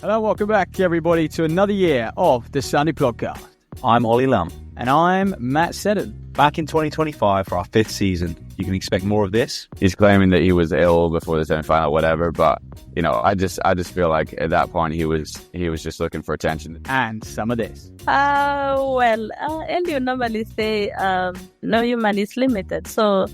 Hello, welcome back, everybody, to another year of the Sunday Podcast. I'm Ollie Lam. And I'm Matt Seddon. Back in 2025 for our 5th season. You can expect more of this. He's claiming that he was ill before the semi-final, whatever. But, you know, I just feel like at that point he was just looking for attention. And some of this. And you normally say, no human is limited. So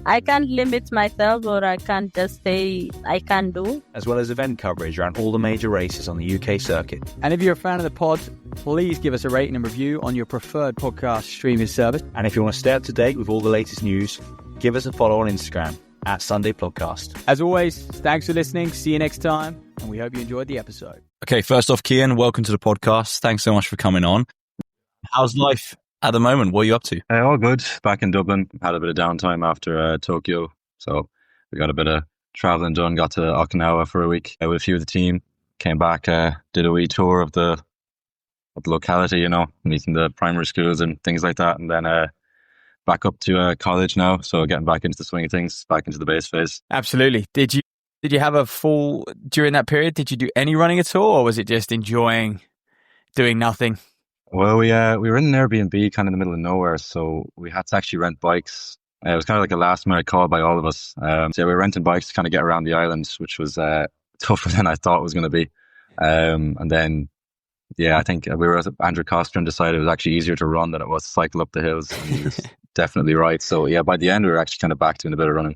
I can't limit myself, or I can't just say I can do. As well as event coverage around all the major races on the UK circuit. And if you're a fan of the pod, please give us a rating and review on your preferred podcast streaming service. And if you want to stay up to date with all the latest news, give us a follow on Instagram at Sunday Podcast. As always, thanks for listening. See you next time. And we hope you enjoyed the episode. Okay, first off, Cian, welcome to the podcast. Thanks so much for coming on. How's life at the moment? What are you up to? All good. Back in Dublin. Had a bit of downtime after Tokyo. So we got a bit of travelling done. Got to Okinawa for a week with a few of the team. Came back, did a wee tour of the locality, you know, meeting the primary schools and things like that. And then back up to college now. So getting back into the swing of things, back into the base phase. Absolutely. Did you have a full, during that period, did you do any running at all? Or was it just enjoying doing nothing? Well, we were in an Airbnb kind of in the middle of nowhere, so we had to actually rent bikes. It was kind of like a last minute call by all of us. So we were renting bikes to kind of get around the island, which was tougher than I thought it was going to be. And then, I think we were at Andrew Coster and decided it was actually easier to run than it was to cycle up the hills. And he was definitely right. So by the end, we were actually kind of back doing a bit of running.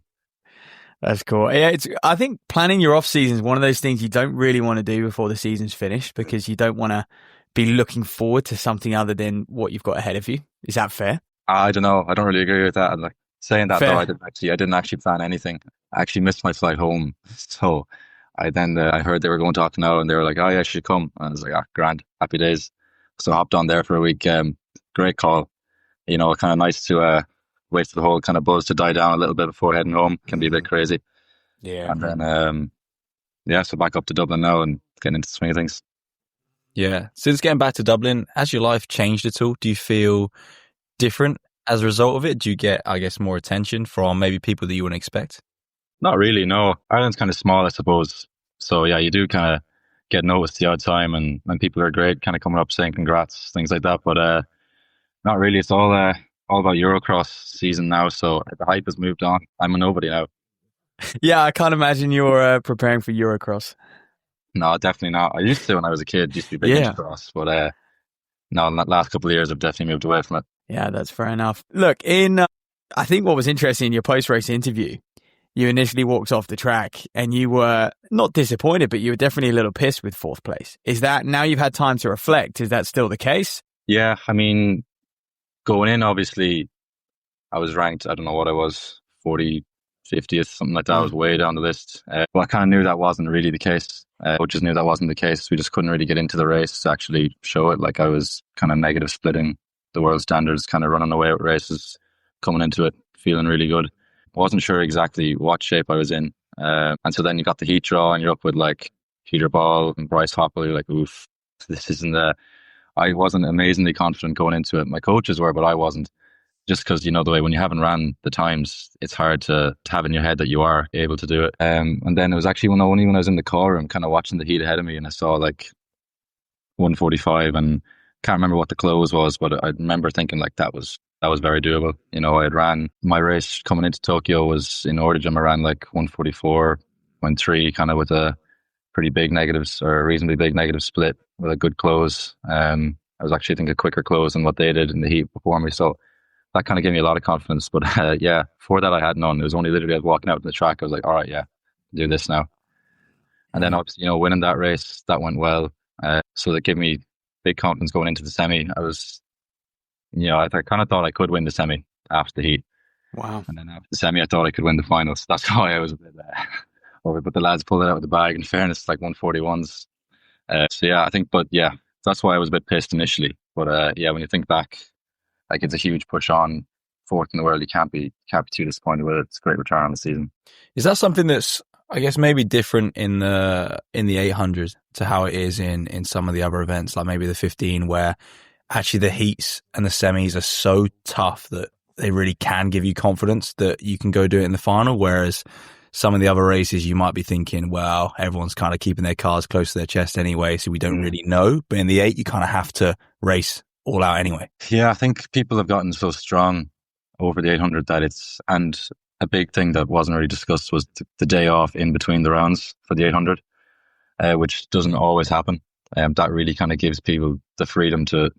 That's cool. Yeah, I think planning your off season is one of those things you don't really want to do before the season's finished, because you don't want to be looking forward to something other than what you've got ahead of you. Is that fair? I don't know. I don't really agree with that. And saying that, fair. Though, I didn't actually plan anything. I actually missed my flight home. So I heard they were going to Okinawa and they were like, oh yeah, I should come. And I was like, grand, happy days. So I hopped on there for a week. Great call. You know, kind of nice to wait for the whole kind of buzz to die down a little bit before heading home. Can be a bit crazy. Yeah. And then, so back up to Dublin now and getting into the swing of things. Yeah. Since getting back to Dublin, has your life changed at all? Do you feel different as a result of it? Do you get, I guess, more attention from maybe people that you wouldn't expect? Not really, no. Ireland's kind of small, I suppose. So yeah, you do kind of get noticed the odd time, and people are great, kind of coming up saying congrats, things like that. But not really. It's all about Eurocross season now, so the hype has moved on. I'm a nobody now. Yeah, I can't imagine you're preparing for Eurocross. No, definitely not. I used to when I was a kid. Used to be big into cross, but no, in the last couple of years, I've definitely moved away from it. Yeah, that's fair enough. Look, I think what was interesting in your post-race interview, you initially walked off the track and you were not disappointed, but you were definitely a little pissed with 4th place. Is that, now you've had time to reflect, is that still the case? Yeah, I mean, going in, obviously, I was ranked, I don't know what I was, 40, 50th, something like that. I was way down the list. Well, I kind of knew that wasn't really the case. I just knew that wasn't the case. We just couldn't really get into the race to actually show it. Like I was kind of negative splitting the world standards, kind of running away with races, coming into it, feeling really good. Wasn't sure exactly what shape I was in. And so then you got the heat draw and you're up with like Peter Ball and Bryce Hoppel. You're like, oof, this isn't I wasn't amazingly confident going into it. My coaches were, but I wasn't. Just because, you know, the way when you haven't ran the times, it's hard to have in your head that you are able to do it. And then it was actually when I was in the car room kind of watching the heat ahead of me, and I saw like 145 and can't remember what the close was, but I remember thinking like that was very doable. You know, I had ran my race coming into Tokyo was in Origin. I ran like 144.3 kind of with a pretty big negatives or a reasonably big negative split with a good close. I was actually, I think, a quicker close than what they did in the heat before me. So that kind of gave me a lot of confidence. But for that I had none. It was only literally I was walking out to the track. I was like, all right, do this now. And then obviously, you know, winning that race, that went well. So that gave me big confidence going into the semi. I was, you know, I kind of thought I could win the semi after the heat. Wow. And then after the semi, I thought I could win the finals. That's why I was a bit over. But the lads pulled it out of the bag. In fairness, like 141s. That's why I was a bit pissed initially. But when you think back, like it's a huge push on 4th in the world. You can't be too disappointed with it. It's a great return on the season. Is that something that's, I guess, maybe different in the 800 to how it is in some of the other events, like maybe the 15, where actually the heats and the semis are so tough that they really can give you confidence that you can go do it in the final, whereas some of the other races you might be thinking, well, everyone's kind of keeping their cards close to their chest anyway, so we don't really know. But in the 8, you kind of have to race all out anyway. Yeah, I think people have gotten so strong over the 800 that and a big thing that wasn't really discussed was the day off in between the rounds for the 800, which doesn't always happen. That really kind of gives people the freedom to,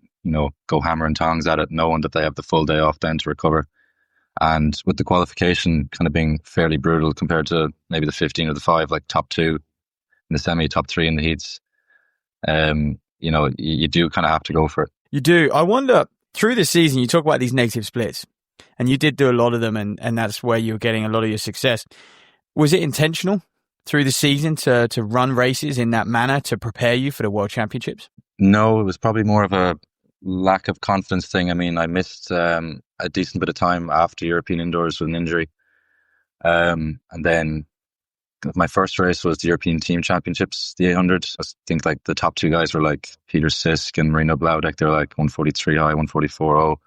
go hammer and tongs at it, knowing that they have the full day off then to recover. And with the qualification kind of being fairly brutal compared to maybe the 15 or the 5, like top 2 in the semi, top 3 in the heats, you do kind of have to go for it. You do. I wonder, through the season, you talk about these negative splits, and you did do a lot of them, and that's where you were getting a lot of your success. Was it intentional through the season to run races in that manner to prepare you for the World Championships? No, it was probably more of a lack of confidence thing. I mean, I missed a decent bit of time after European Indoors with an injury. And then my first race was the European Team Championships, the 800. I think like the top 2 guys were like Peter Sisk and Marino Blaudek. They're like 143 high, 144.0.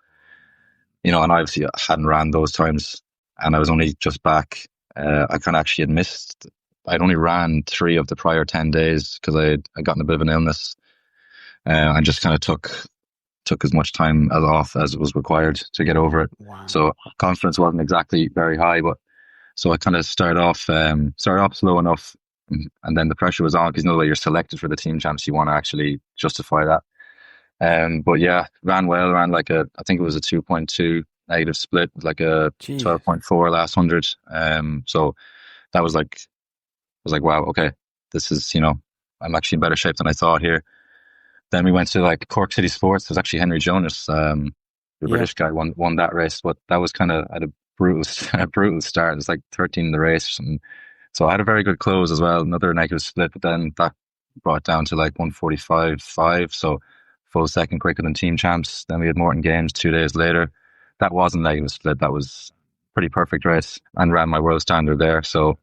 And I obviously hadn't ran those times, and I was only just back. I kind of actually had missed. I'd only ran 3 of the prior 10 days because I'd gotten a bit of an illness. I just kind of took as much time off as was required to get over it. Wow. So confidence wasn't exactly very high, but so I kind of started off slow enough, and then the pressure was on because the way you're selected for the team champs, you want to actually justify that. But yeah, ran well, ran like I think it was a 2.2 negative split, like a 12.4 last 100. So that was like, I was like, wow, okay, this is, I'm actually in better shape than I thought here. Then we went to like Cork City Sports. It was actually Henry Jonas, the British guy, won that race, but that was kind of at a brutal start. It was like 13 in the race or something. So I had a very good close as well, another negative split, but then that brought it down to like 145.5. So full second quicker than team champs. Then we had Morton Games 2 days later. That wasn't a negative split. That was a pretty perfect race, and ran my world standard there. So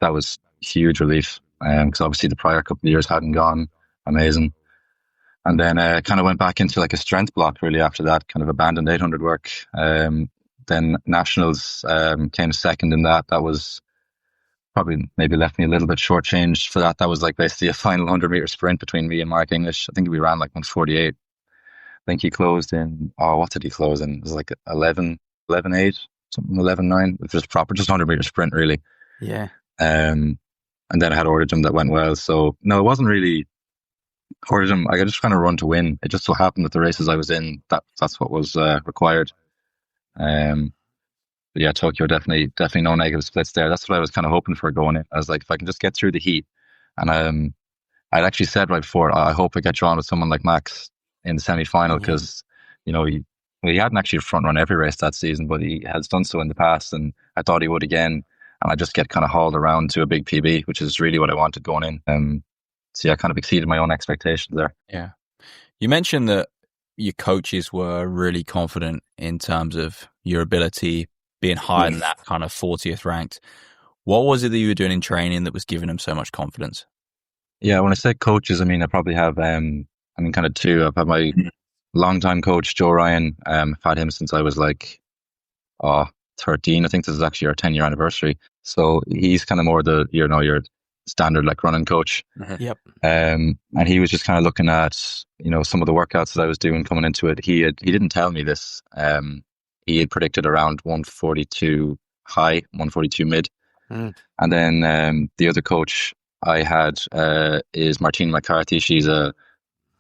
that was huge relief, because obviously the prior couple of years hadn't gone amazing. And then kind of went back into like a strength block really after that, kind of abandoned 800 work. Then Nationals came second in that. That was probably maybe left me a little bit shortchanged for that. That was like basically a final 100-meter sprint between me and Mark English. I think we ran like 148. I think he closed in, what did he close in? It was like 11.8, something 11.9. It was proper, just 100-meter sprint really. Yeah. And then I had Origin that went well. So no, it wasn't really Origin. I just kind of run to win. It just so happened that the races I was in, that's what was required. But yeah, Tokyo, definitely no negative splits there. That's what I was kind of hoping for going in. I was like, if I can just get through the heat. And I'd actually said right before, I hope I get drawn with someone like Max in the semi-final, because he hadn't actually front run every race that season, but he has done so in the past, and I thought he would again. And I just get kind of hauled around to a big PB, which is really what I wanted going in. So yeah, I kind of exceeded my own expectations there. Yeah. You mentioned that your coaches were really confident in terms of your ability being higher than that kind of 40th ranked. What was it that you were doing in training that was giving them so much confidence? Yeah, when I say coaches, I mean, I probably have, kind of 2. I've had my longtime coach, Joe Ryan. I've had him since I was like, 13. I think this is actually our 10-year anniversary. So he's kind of more your standard like running coach. Yep. And he was just kind of looking at, some of the workouts that I was doing coming into it. He didn't tell me this. He had predicted around 142 high, 142 mid. And then the other coach I had is Martine McCarthy. She's a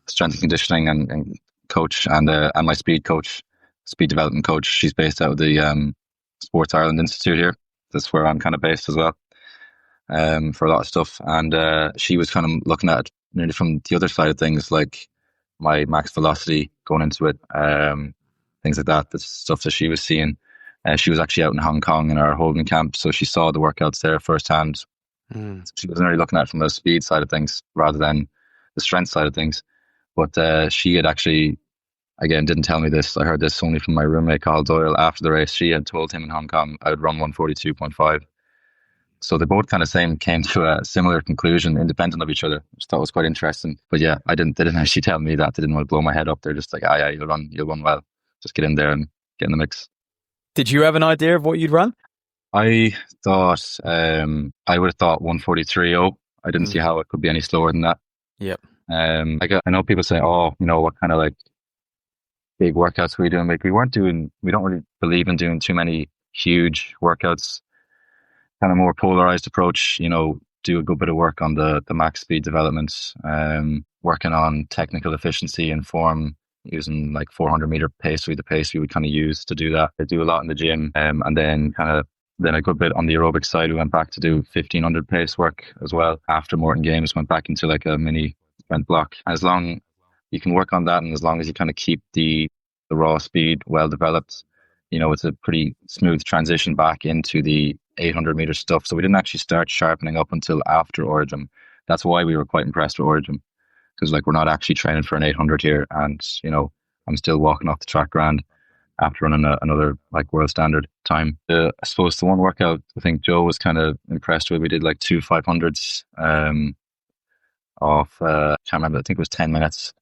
strength and conditioning and coach, and my speed development coach. She's based out of the Sports Ireland Institute here. That's where I'm kind of based as well, for a lot of stuff. And she was kind of looking at it nearly from the other side of things, like my max velocity going into it, things like that. The stuff that she was seeing. She was actually out in Hong Kong in our holding camp, so she saw the workouts there firsthand. So she wasn't really looking at it from the speed side of things rather than the strength side of things. But she had actually, again, didn't tell me this. I heard this only from my roommate, Carl Doyle, after the race. She had told him in Hong Kong I would run 142.5. So they both kind of came to a similar conclusion, independent of each other, which I thought was quite interesting. But yeah, they didn't actually tell me that. They didn't want to blow my head up. They're just like, yeah, you'll run well. Just get in there and get in the mix. Did you have an idea of what you'd run? I thought I would have thought 1:43.0. I didn't see how it could be any slower than that. Yep. I know people say, oh, what kind of like big workouts were we doing? Like we don't really believe in doing too many huge workouts. Kind of more polarized approach, do a good bit of work on the max speed development, working on technical efficiency and form using like 400-meter pace would be the pace we would kind of use to do that. I do a lot in the gym, and then then a good bit on the aerobic side. We went back to do 1500 pace work as well. After Morton Games, went back into like a mini sprint block. As long you can work on that, and as long as you kind of keep the raw speed well developed, it's a pretty smooth transition back into the 800-meter stuff. So we didn't actually start sharpening up until after Origin. That's why we were quite impressed with Origin, because like we're not actually training for an 800 here, and I'm still walking off the track grand after running another like world standard time. I suppose the one workout I think Joe was kind of impressed with, we did like 2 500s off, can't remember, I think it was 10 minutes.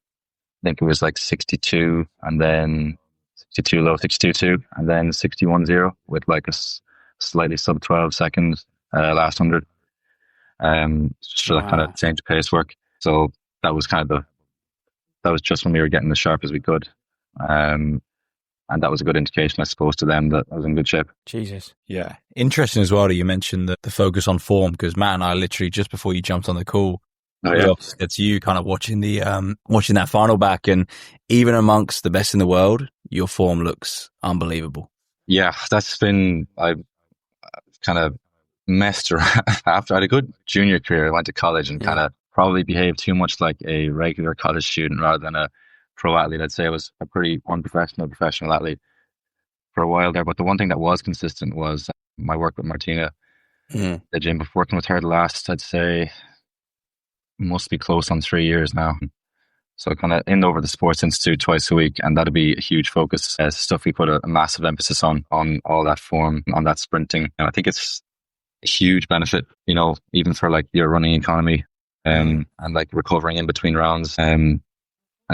I think it was like 62 and then 62 low, 62.2 and then 61.0 with like a slightly sub 12 second last 100. Just for that kind of change of pace work. So that was that was just when we were getting as sharp as we could. And that was a good indication, I suppose, to them that I was in good shape. Jesus. Yeah. Interesting as well that you mentioned the focus on form, because Matt and I literally, just before you jumped on the call, it's you kind of watching watching that final back, and even amongst the best in the world, your form looks unbelievable. Yeah, I've kind of messed around. After I had a good junior career, I went to college and kind of probably behaved too much like a regular college student rather than a pro athlete. I'd say I was a pretty unprofessional professional athlete for a while there. But the one thing that was consistent was my work with Martina, the gym. Before working with her the last, I'd say, must be close on 3 years now. So kind of in over the Sports Institute twice a week, and that'd be a huge focus. Stuff we put a massive emphasis on all that form, on that sprinting. And I think it's a huge benefit, even for like your running economy, and like recovering in between rounds. And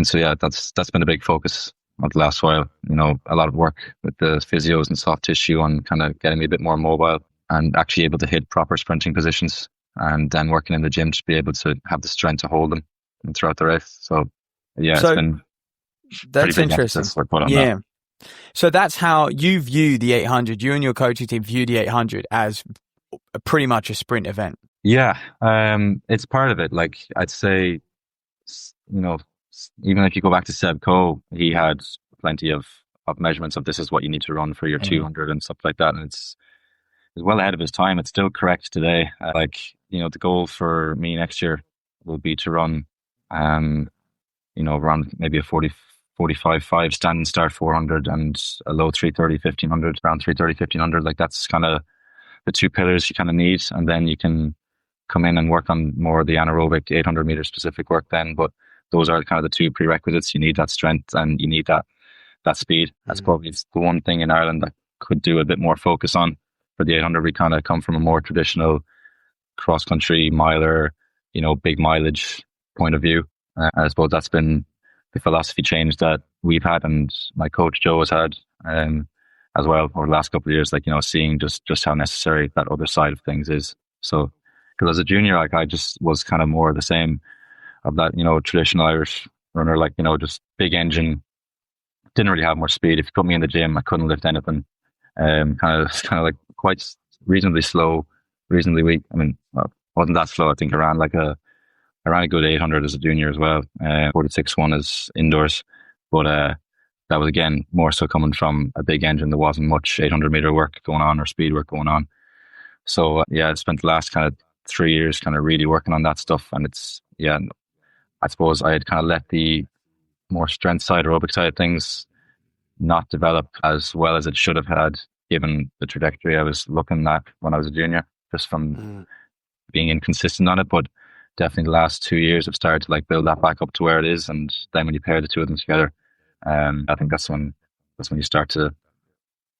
so yeah, that's been a big focus of the last while. A lot of work with the physios and soft tissue on kind of getting me a bit more mobile and actually able to hit proper sprinting positions, and then working in the gym to be able to have the strength to hold them throughout the race. So yeah, it's been that's interesting. That. So that's how you view the 800. You and your coaching team view the 800 as pretty much a sprint event. Yeah, it's part of it. Like I'd say, even if you go back to Seb Coe, he had plenty of measurements of this is what you need to run for your 200 and stuff like that. And it's well ahead of his time. It's still correct today. The goal for me next year will be to run, around maybe a 45.5 standing start 400 and a low 3:30 1500, around 3:30 1500. Like that's kind of the two pillars you kind of need, and then you can come in and work on more of the anaerobic 800 meter specific work then. But those are kind of the two prerequisites. You need that strength and you need that speed. That's probably the one thing in Ireland that could do a bit more focus on. For the 800, we kind of come from a more traditional cross country miler, big mileage point of view. I suppose that's been the philosophy change that we've had, and my coach Joe has had as well over the last couple of years. Seeing just how necessary that other side of things is. So, because as a junior, I just was kind of more the same of that, traditional Irish runner, just big engine. Didn't really have much speed. If you put me in the gym, I couldn't lift anything. Kind of like quite reasonably slow, reasonably weak. I mean, wasn't that slow. I think I ran a good 800 as a junior as well. 46.1 is indoors, but that was again more so coming from a big engine. There wasn't much 800 meter work going on or speed work going on. So I spent the last kind of 3 years kind of really working on that stuff, and I suppose I had kind of let the more strength side, aerobic side of things not develop as well as it should have had, given the trajectory I was looking at when I was a junior, just from being inconsistent on it. But definitely the last 2 years I've started to build that back up to where it is, and then when you pair the two of them together, I think that's when you start to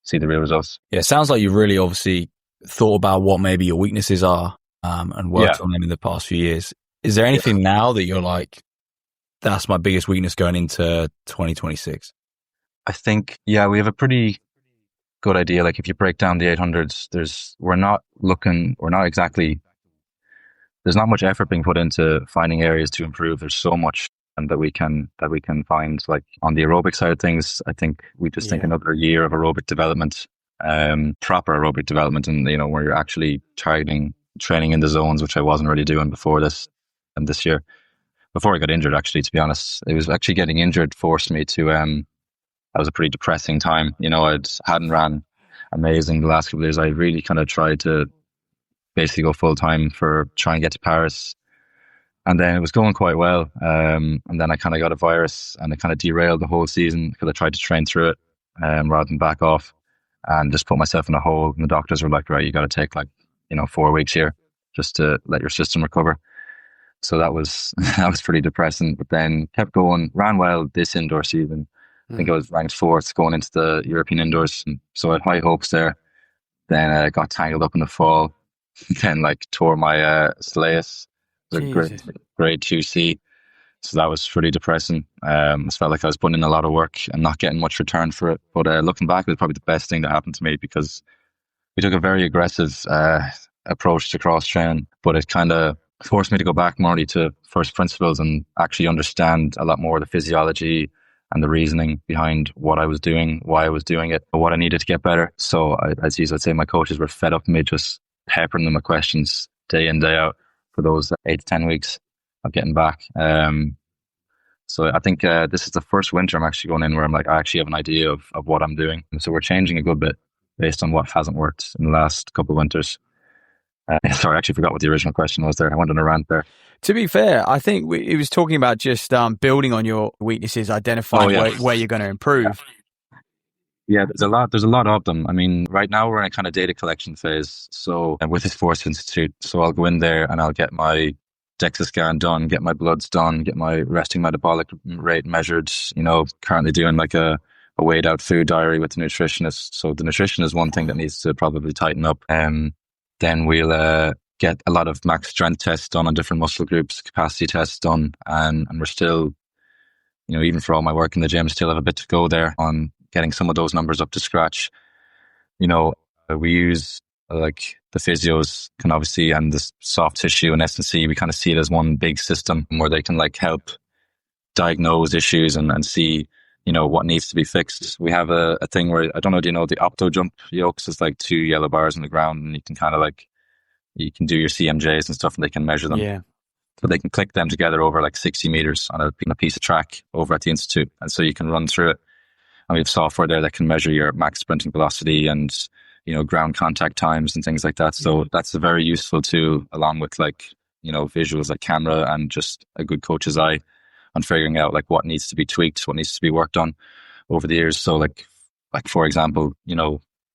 see the real results. Yeah, it sounds like you've really obviously thought about what maybe your weaknesses are, and worked on them in the past few years. Is there anything now that you're like, that's my biggest weakness going into 2026? I think, we have a pretty good idea. Like if you break down the 800s, there's not much effort being put into finding areas to improve. There's so much and that we can find. Like on the aerobic side of things, I think we just think another year of aerobic development, proper aerobic development, and where you're actually targeting training in the zones, which I wasn't really doing before this and this year. Before I got injured, actually, to be honest, it was actually getting injured forced me to. That was a pretty depressing time. Hadn't ran amazing the last couple of years. I really kind of tried to basically go full time for trying to get to Paris. And then it was going quite well. And then I kind of got a virus and it kind of derailed the whole season because I tried to train through it rather than back off and just put myself in a hole. And the doctors were like, right, you got to take 4 weeks here just to let your system recover. So that was pretty depressing, but then kept going, ran well this indoor season. I think I was ranked 4th going into the European indoors. And so I had high hopes there. Then I got tangled up in the fall. Then tore my soleus, grade 2C. So that was pretty depressing. I felt like I was putting in a lot of work and not getting much return for it. But looking back, it was probably the best thing that happened to me because we took a very aggressive approach to cross training, but it kind of forced me to go back more to first principles and actually understand a lot more of the physiology and the reasoning behind what I was doing, why I was doing it, what I needed to get better. So as I'd say, my coaches were fed up with me just peppering them with questions day in, day out for those 8 to 10 weeks of getting back. So I think this is the first winter I'm actually going in where I actually have an idea of what I'm doing. So we're changing a good bit based on what hasn't worked in the last couple of winters. Sorry, I actually forgot what the original question was there. I went on a rant there. To be fair, I think it was talking about just building on your weaknesses, identifying where you're going to improve. Yeah, there's a lot of them. I mean, right now we're in a kind of data collection phase. So with this Force Institute, so I'll go in there and I'll get my DEXA scan done, get my bloods done, get my resting metabolic rate measured, currently doing a weighed out food diary with the nutritionist. So the nutrition is one thing that needs to probably tighten up. Then we'll get a lot of max strength tests done on different muscle groups, capacity tests done. And we're still, even for all my work in the gym, still have a bit to go there on getting some of those numbers up to scratch. We use the physios can obviously, and the soft tissue and S&C, we kind of see it as one big system where they can help diagnose issues and see, what needs to be fixed. We have a thing where, I don't know, do you know the opto jump yokes? It's 2 yellow bars on the ground and you can kind of you can do your CMJs and stuff and they can measure them. Yeah. So they can click them together over 60 meters on a piece of track over at the Institute. And so you can run through it. And we have software there that can measure your max sprinting velocity and, ground contact times and things like that. So that's a very useful tool along with visuals like camera and just a good coach's eye on figuring out what needs to be tweaked, what needs to be worked on over the years. So for example,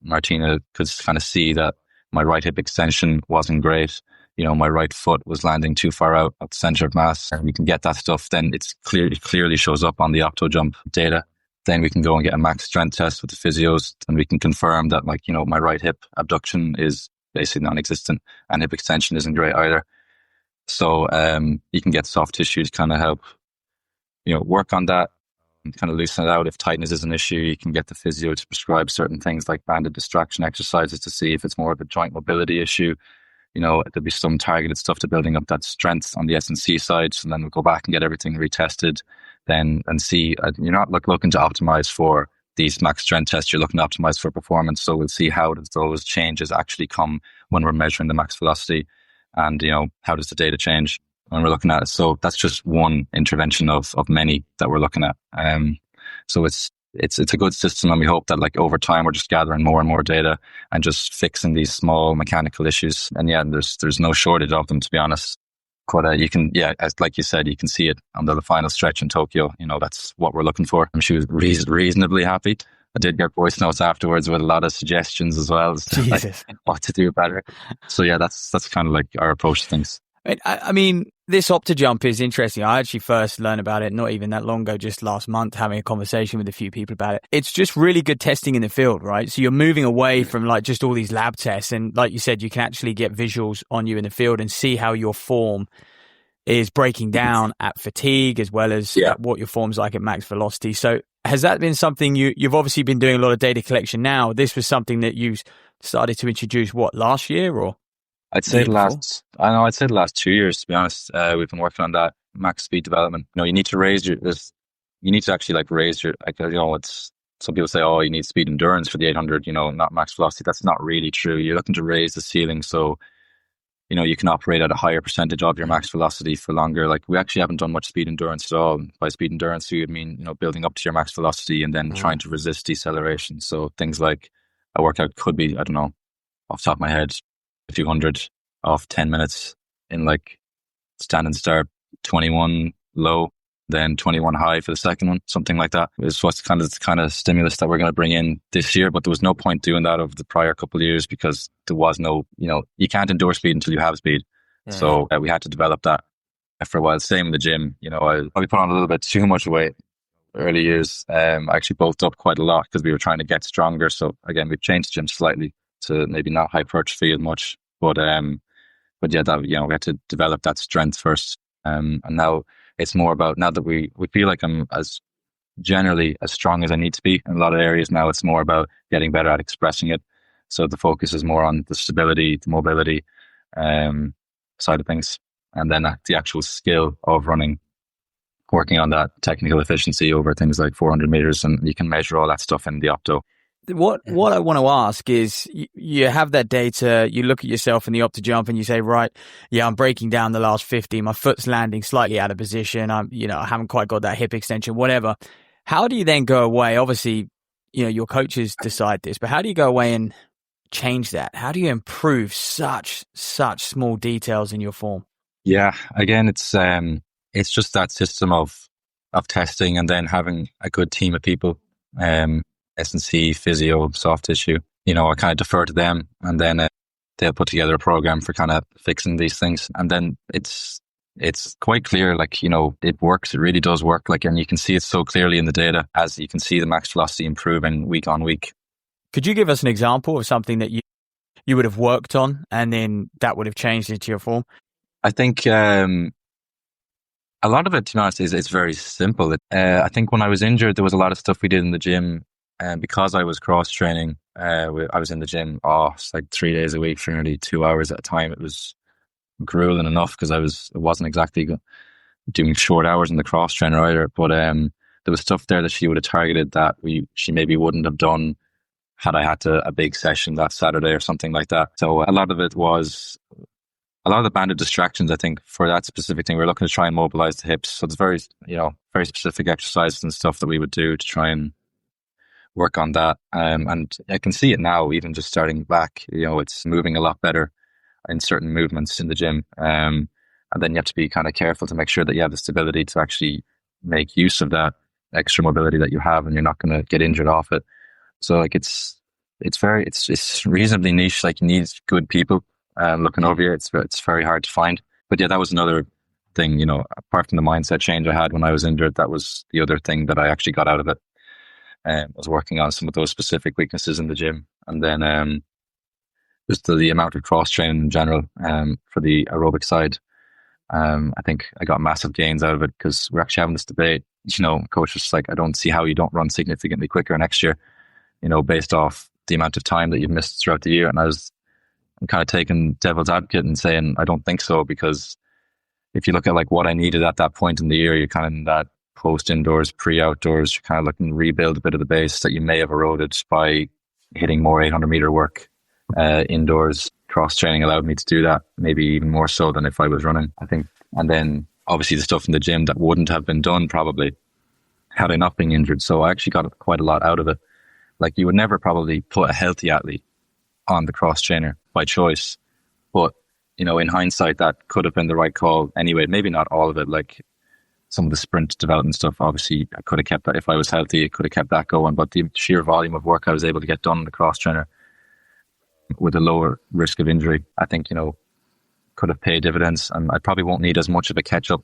Martina could kind of see that my right hip extension wasn't great. My right foot was landing too far out at the center of mass. And we can get that stuff. Then it clearly shows up on the opto jump data. Then we can go and get a max strength test with the physios and we can confirm that my right hip abduction is basically non-existent and hip extension isn't great either. So you can get soft tissue to kind of help work on that and kind of loosen it out. If tightness is an issue, you can get the physio to prescribe certain things like banded distraction exercises to see if it's more of a joint mobility issue. There'll be some targeted stuff to building up that strength on the S&C side. So then we'll go back and get everything retested then and see. You're not looking to optimize for these max strength tests. You're looking to optimize for performance. So we'll see how does those changes actually come when we're measuring the max velocity and, how does the data change when we're looking at it. So that's just one intervention of many that we're looking at. So it's a good system, and we hope that over time we're just gathering more and more data and just fixing these small mechanical issues. And there's no shortage of them, to be honest. But you can, like you said, you can see it under the final stretch in Tokyo. That's what we're looking for. And she was reasonably happy. I did get voice notes afterwards with a lot of suggestions as well, what to do better. So that's kind of our approach to things. I mean, this opto jump is interesting. I actually first learned about it not even that long ago, just last month, having a conversation with a few people about it. It's just really good testing in the field, right? So you're moving away from just all these lab tests. And like you said, you can actually get visuals on you in the field and see how your form is breaking down at fatigue as well as at what your form's like at max velocity. So has that been something you've obviously been doing a lot of data collection now? This was something that you started to introduce, last year or? I'd say the last 2 years, to be honest. We've been working on that max speed development. You need to actually raise your, it's, some people say, oh, you need speed endurance for the 800, not max velocity. That's not really true. You're looking to raise the ceiling so, you can operate at a higher percentage of your max velocity for longer. Like, we actually haven't done much speed endurance at all. By speed endurance, we would mean, building up to your max velocity and then trying to resist deceleration. So things like a workout could be, I don't know, off the top of my head, 200 off 10 minutes in stand and start, 21 low, then 21 high for the second one, something like that. It's what's kind of stimulus that we're going to bring in this year, but there was no point doing that over the prior couple of years because there was no, you can't endure speed until you have speed. Yeah. So we had to develop that for a while. Same in the gym, I probably put on a little bit too much weight early years. I actually bulked up quite a lot because we were trying to get stronger. So again, we've changed the gym slightly to maybe not hypertrophy as much, but yeah, that, we had to develop that strength first. And now it's more about, now that we feel like I'm generally as strong as I need to be in a lot of areas now, it's more about getting better at expressing it. So the focus is more on the stability, the mobility side of things. And then the actual skill of running, working on that technical efficiency over things like 400 meters. And you can measure all that stuff in the Opto. What I want to ask is, you have that data, you look at yourself in the Opto jump and you say, right, yeah, I'm breaking down the last 50, my foot's landing slightly out of position, I haven't quite got that hip extension, whatever. How do you then go away? Obviously, your coaches decide this, but how do you go away and change that? How do you improve such small details in your form? Yeah, again, it's just that system of testing and then having a good team of people. S&C, physio, soft tissue, I kind of defer to them, and then they'll put together a program for kind of fixing these things. And then it's quite clear, it works. It really does work. And you can see it so clearly in the data as you can see the max velocity improving week on week. Could you give us an example of something that you would have worked on and then that would have changed into your form? I think a lot of it, to be honest, is very simple. I think when I was injured, there was a lot of stuff we did in the gym. And because I was cross training, I was in the gym, 3 days a week for nearly 2 hours at a time. It was grueling enough because it wasn't exactly doing short hours in the cross trainer either. But there was stuff there that she would have targeted that she maybe wouldn't have done had I had a big session that Saturday or something like that. So a lot of it was a lot of the banded distractions. I think for that specific thing, we're looking to try and mobilize the hips. So it's very specific exercises and stuff that we would do to try and work on that. And I can see it now, even just starting back, it's moving a lot better in certain movements in the gym. And then you have to be kind of careful to make sure that you have the stability to actually make use of that extra mobility that you have and you're not going to get injured off it. So it's reasonably niche. You need good people looking over you. It's very hard to find. But yeah, that was another thing, apart from the mindset change I had when I was injured, that was the other thing that I actually got out of it. I was working on some of those specific weaknesses in the gym. And then just the amount of cross training in general for the aerobic side. I think I got massive gains out of it because we're actually having this debate. Coach was like, I don't see how you don't run significantly quicker next year, based off the amount of time that you've missed throughout the year. And I'm kind of taking devil's advocate and saying, I don't think so, because if you look at what I needed at that point in the year, you're kind of in that post indoors, pre outdoors, you're kind of looking to rebuild a bit of the base that you may have eroded by hitting more 800 meter work indoors. Cross training allowed me to do that, maybe even more so than if I was running, I think. And then obviously the stuff in the gym that wouldn't have been done probably had I not been injured. So I actually got quite a lot out of it. You would never probably put a healthy athlete on the cross trainer by choice, but in hindsight that could have been the right call anyway. Maybe not all of it, some of the sprint development stuff, obviously I could have kept that if I was healthy. I could have kept that going, but the sheer volume of work I was able to get done in the cross trainer with a lower risk of injury, I think could have paid dividends. And I probably won't need as much of a catch up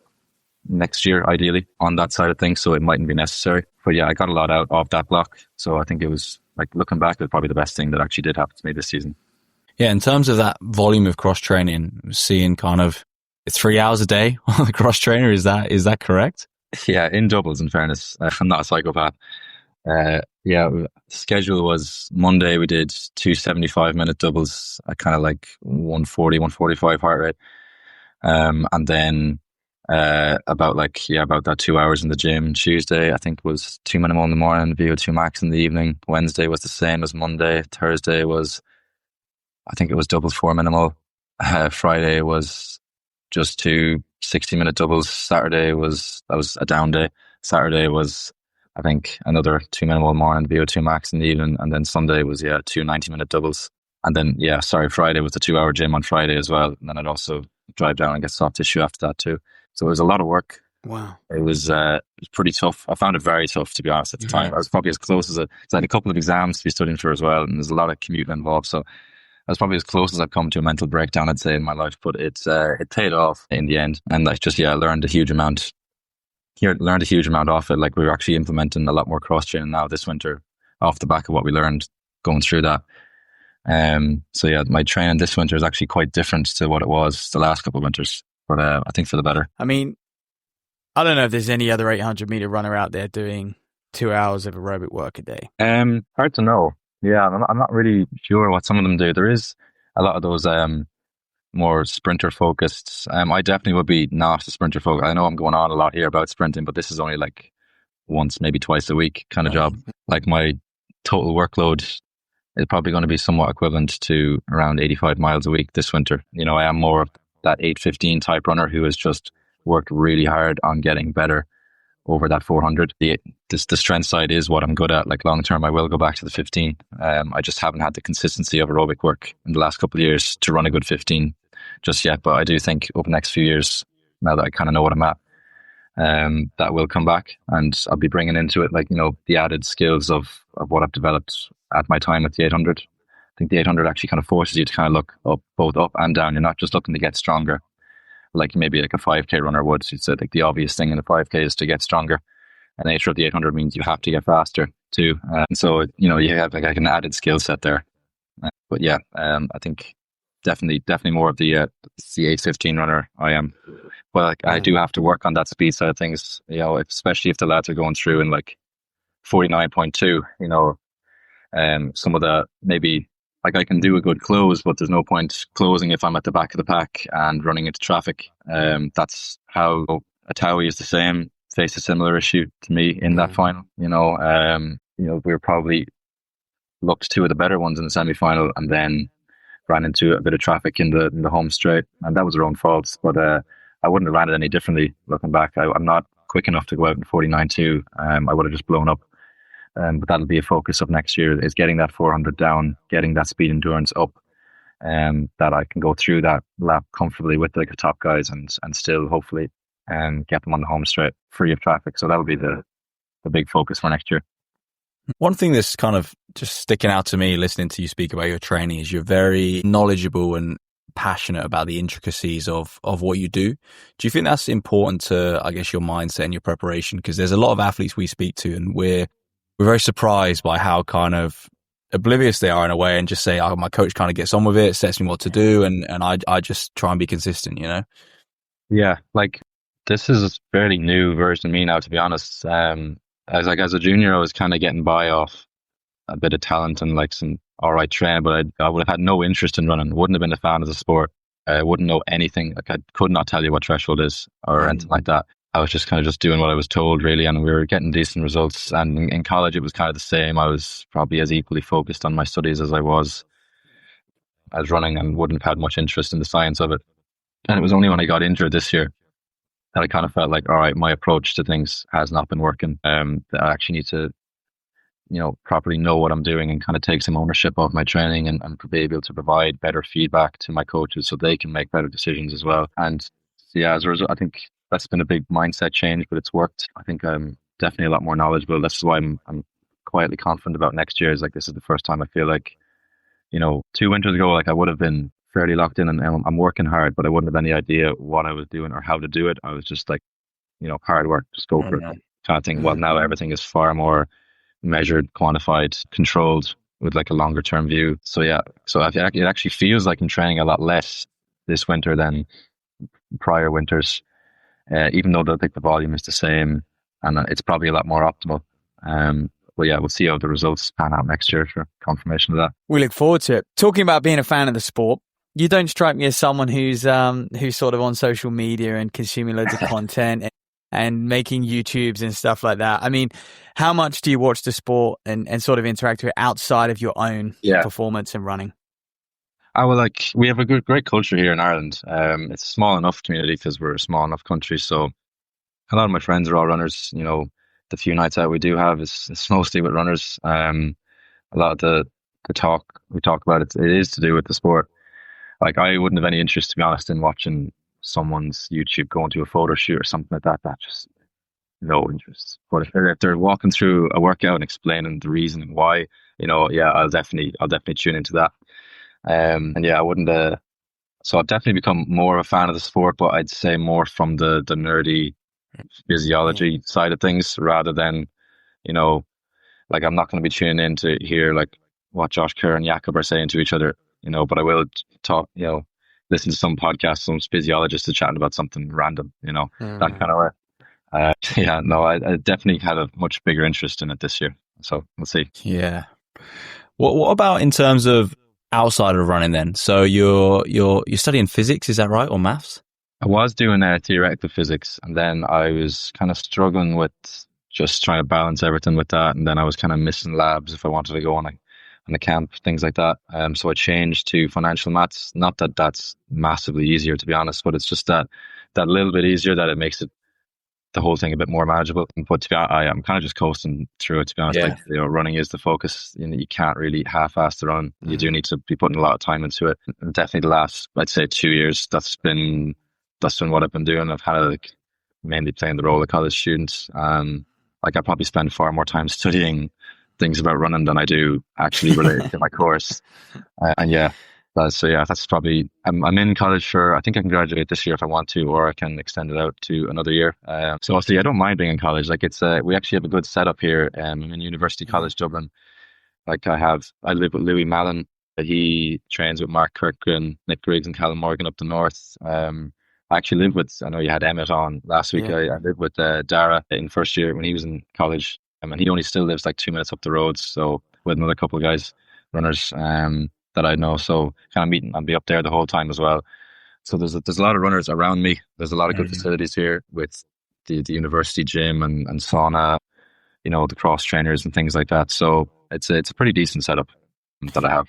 next year ideally on that side of things, so it mightn't be necessary. But yeah, I got a lot out of that block, so I think it was, looking back, it was probably the best thing that actually did happen to me this season. Yeah, in terms of that volume of cross training, seeing kind of 3 hours a day on the cross trainer. Is that correct? Yeah, in doubles, in fairness. I'm not a psychopath. Schedule was Monday, we did 2 75-minute doubles at kind of like 140, 145 heart rate. And then about that 2 hours in the gym. Tuesday, I think, was 2 minimal in the morning, VO2 max in the evening. Wednesday was the same as Monday. Thursday was, I think it was doubles 4 minimal. Friday was just 2 60-minute doubles. Saturday was a down day. Saturday was, I think, another 2 minimal in the morning, VO2 max in the evening. And then Sunday was, 2 90-minute doubles. And then, Friday was the 2 hour gym on Friday as well. And then I'd also drive down and get soft tissue after that too. So it was a lot of work. Wow. It was pretty tough. I found it very tough, to be honest, at the time. I was probably as close as I had a couple of exams to be studying for as well. And there's a lot of commuting involved. So I was probably as close as I've come to a mental breakdown, I'd say, in my life. But it paid off in the end. And I learned a huge amount. Learned a huge amount off it. Like, we were actually implementing a lot more cross training now this winter off the back of what we learned going through that. My training this winter is actually quite different to what it was the last couple of winters, but I think for the better. I mean, I don't know if there's any other 800-meter runner out there doing 2 hours of aerobic work a day. Hard to know. Yeah, I'm not really sure what some of them do. There is a lot of those more sprinter focused. I definitely would be not a sprinter focused. I know I'm going on a lot here about sprinting, but this is only like once, maybe twice a week kind of job. Like, my total workload is probably going to be somewhat equivalent to around 85 miles a week this winter. I am more of that 8:15 type runner who has just worked really hard on getting better over that 400. The strength side is what I'm good at. Like, long term, I will go back to the 15. I just haven't had the consistency of aerobic work in the last couple of years to run a good 15 just yet. But I do think over the next few years, now that I kind of know what I'm at, that will come back, and I'll be bringing into it, the added skills of what I've developed at my time at the 800. I think the 800 actually kind of forces you to kind of look up, both up and down. You're not just looking to get stronger, like maybe like a 5K runner would. So like the obvious thing in the 5K is to get stronger. And the nature of the 800 means you have to get faster too. And so, you have like an added skill set there. I think definitely more of the 8:15 runner I am. But I do have to work on that speed side of things, especially if the lads are going through in like 49.2, some of the, maybe, like, I can do a good close, but there's no point closing if I'm at the back of the pack and running into traffic. That's how Atawi is the same, faced a similar issue to me in that final. We were probably looked two of the better ones in the semi-final, and then ran into a bit of traffic in the home straight, and that was our own fault. But I wouldn't have ran it any differently looking back. I'm not quick enough to go out in 49.2. I would have just blown up. But that'll be a focus of next year, is getting that 400 down, getting that speed endurance up, that I can go through that lap comfortably with like the top guys and still hopefully get them on the home straight free of traffic. So that'll be the big focus for next year. One thing that's kind of just sticking out to me listening to you speak about your training is you're very knowledgeable and passionate about the intricacies of what you do. Do you think that's important to, I guess, your mindset and your preparation? Because there's a lot of athletes we speak to, and we're very surprised by how kind of oblivious they are in a way, and just say, oh, my coach kind of gets on with it, sets me what to do, and I just try and be consistent, Yeah, like, this is a fairly new version of me now, to be honest. As a junior, I was kind of getting by off a bit of talent and like some all right training, but I would have had no interest in running, wouldn't have been a fan of the sport. I wouldn't know anything. Like, I could not tell you what threshold is or anything like that. I was just kind of just doing what I was told, really, and we were getting decent results. And in college, it was kind of the same. I was probably as equally focused on my studies as I was as running, and wouldn't have had much interest in the science of it. And it was only when I got injured this year that I kind of felt like, all right, my approach to things has not been working. That I actually need to, properly know what I'm doing and kind of take some ownership of my training and be able to provide better feedback to my coaches so they can make better decisions as well. And yeah, as a result, I think that's been a big mindset change, but it's worked. I think I'm definitely a lot more knowledgeable. That's why I'm quietly confident about next year. Is like, this is the first time I feel like, 2 winters ago, like, I would have been fairly locked in, and I'm working hard, but I wouldn't have any idea what I was doing or how to do it. I was just like, hard work, just go for it kind of thing. Well, now everything is far more measured, quantified, controlled with like a longer term view. So yeah, it actually feels like I'm training a lot less this winter than prior winters, even though the volume is the same, and it's probably a lot more optimal. But yeah, we'll see how the results pan out next year for confirmation of that. We look forward to it. Talking about being a fan of the sport, you don't strike me as someone who's sort of on social media and consuming loads of content and making YouTubes and stuff like that. I mean, how much do you watch the sport and sort of interact with it outside of your own performance and running? We have a great culture here in Ireland. It's a small enough community because we're a small enough country. So a lot of my friends are all runners. You know, the few nights out we do have is mostly with runners. A lot of the talk we talk about, it is to do with the sport. Like, I wouldn't have any interest, to be honest, in watching someone's YouTube going to a photo shoot or something like that. That just no interest. But if they're walking through a workout and explaining the reason and why, you know, yeah, I'll definitely tune into that. And yeah, I wouldn't. So I've definitely become more of a fan of the sport, but I'd say more from the nerdy physiology side of things rather than, you know, like, I'm not going to be tuning in to hear like what Josh Kerr and Jakob are saying to each other, you know, but I will talk, you know, listen to some podcasts, some physiologists chatting about something random, you know, that kind of way. I definitely had a much bigger interest in it this year. So we'll see. Yeah. What about in terms of outside of running then? So you're studying physics, is that right, or maths? I was doing theoretical physics, and then I was kind of struggling with just trying to balance everything with that, and then I was kind of missing labs if I wanted to go on a camp, things like that. So I changed to financial maths. Not that that's massively easier, to be honest, but it's just that little bit easier that it makes it the whole thing a bit more manageable. But to be honest, I'm kind of just coasting through it, to be honest. Yeah. Like, you know, running is the focus. You know, you can't really half-ass the run. You do need to be putting a lot of time into it. And definitely the last, I'd say, 2 years, that's been what I've been doing. I've had like mainly playing the role of college students. Like, I probably spend far more time studying things about running than I do actually related to my course. That's probably, I'm in college I think I can graduate this year if I want to, or I can extend it out to another year. So I don't mind being in college. Like, it's we actually have a good setup here. I'm in University College Dublin. Like, I live with Louis Mallon. He trains with Mark Kirkgren, Nick Griggs and Callum Morgan up the north. I actually live with, I know you had Emmett on last week. I lived with Dara in first year when he was in college. And he only still lives like 2 minutes up the road. So with another couple of guys, runners, that I know. So kind of meeting and be up there the whole time as well. So there's a lot of runners around me. There's a lot of good facilities here with the university gym and sauna, you know, the cross trainers and things like that. So it's a pretty decent setup that I have.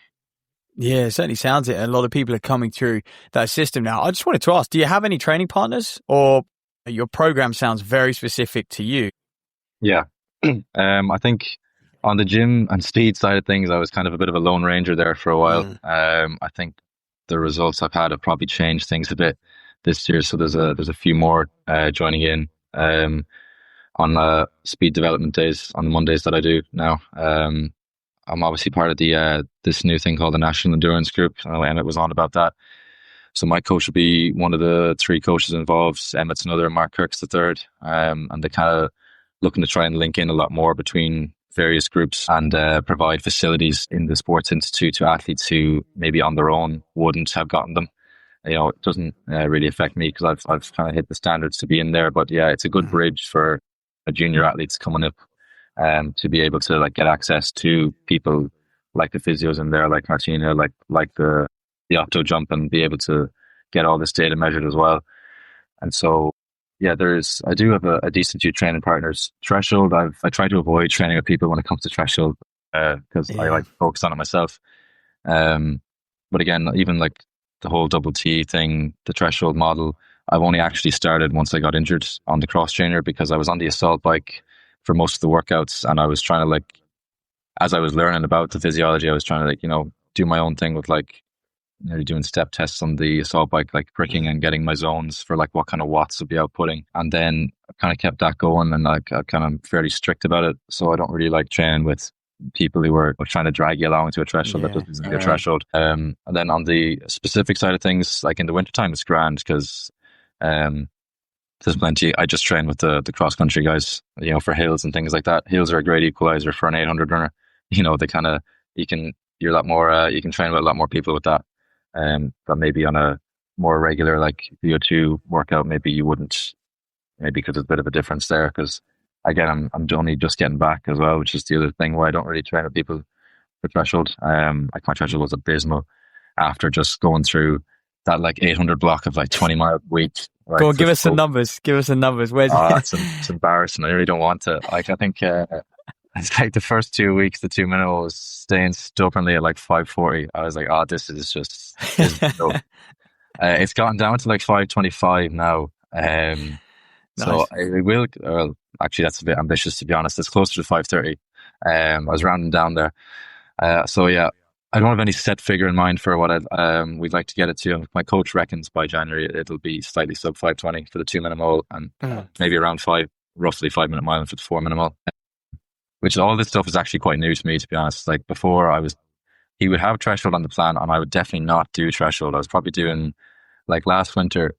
Yeah, it certainly sounds it. A lot of people are coming through that system now. I just wanted to ask, do you have any training partners, or your program sounds very specific to you? Yeah. I think on the gym and speed side of things, I was kind of a bit of a lone ranger there for a while. I think the results I've had have probably changed things a bit this year. So there's a few more joining in on speed development days on the Mondays that I do now. I'm obviously part of the this new thing called the National Endurance Group. Emmett was on about that. So my coach will be one of the 3 coaches involved. Emmett's another, Mark Kirk's the third. And they kind of looking to try and link in a lot more between various groups and provide facilities in the Sports Institute to athletes who maybe on their own wouldn't have gotten them. You know, it doesn't really affect me because I've kind of hit the standards to be in there. But yeah, it's a good bridge for junior athletes coming up to be able to like get access to people like the physios in there, like Martina, like the opto jump, and be able to get all this data measured as well. And so, yeah, I do have a decent few training partners. Threshold, I try to avoid training with people when it comes to Threshold because I like to focus on it myself. But again, even like the whole double T thing, the Threshold model, I've only actually started once I got injured on the cross trainer because I was on the assault bike for most of the workouts, and I was trying to like, as I was learning about the physiology, I was trying to like, you know, do my own thing with like, you know, doing step tests on the assault bike, like pricking and getting my zones for like what kind of watts would be outputting. And then I kind of kept that going, and like I kind of fairly strict about it. So I don't really like training with people who are trying to drag you along to a threshold that doesn't need a threshold. And then on the specific side of things, like in the wintertime, it's grand because there's plenty. I just train with the cross country guys, you know, for hills and things like that. Hills are a great equalizer for an 800 runner. You know, they kind of, you're a lot more, you can train with a lot more people with that. But maybe on a more regular, like VO2 workout, maybe you wouldn't, maybe because there's a bit of a difference there. Because again, I'm only just getting back as well, which is the other thing why I don't really train with people for threshold. Like my threshold was abysmal after just going through that like 800 block of like 20 mile a week. Right? Go on, give us some numbers. Give us some numbers. Where's it's embarrassing. I really don't want to. Like, I think it's like the first 2 weeks, the 2 minute was staying stubbornly at like 540. I was like, this is just, it's gotten down to like 525 now. So I will, actually that's a bit ambitious to be honest. It's closer to 530. I was rounding down there. So yeah, I don't have any set figure in mind for what we'd like to get it to. My coach reckons by January it'll be slightly sub 520 for the 2 minute mile and maybe around roughly 5 minute mile for the 4 minute mile. Which all this stuff is actually quite new to me, to be honest. Like before he would have threshold on the plan and I would definitely not do threshold. I was probably doing, like last winter,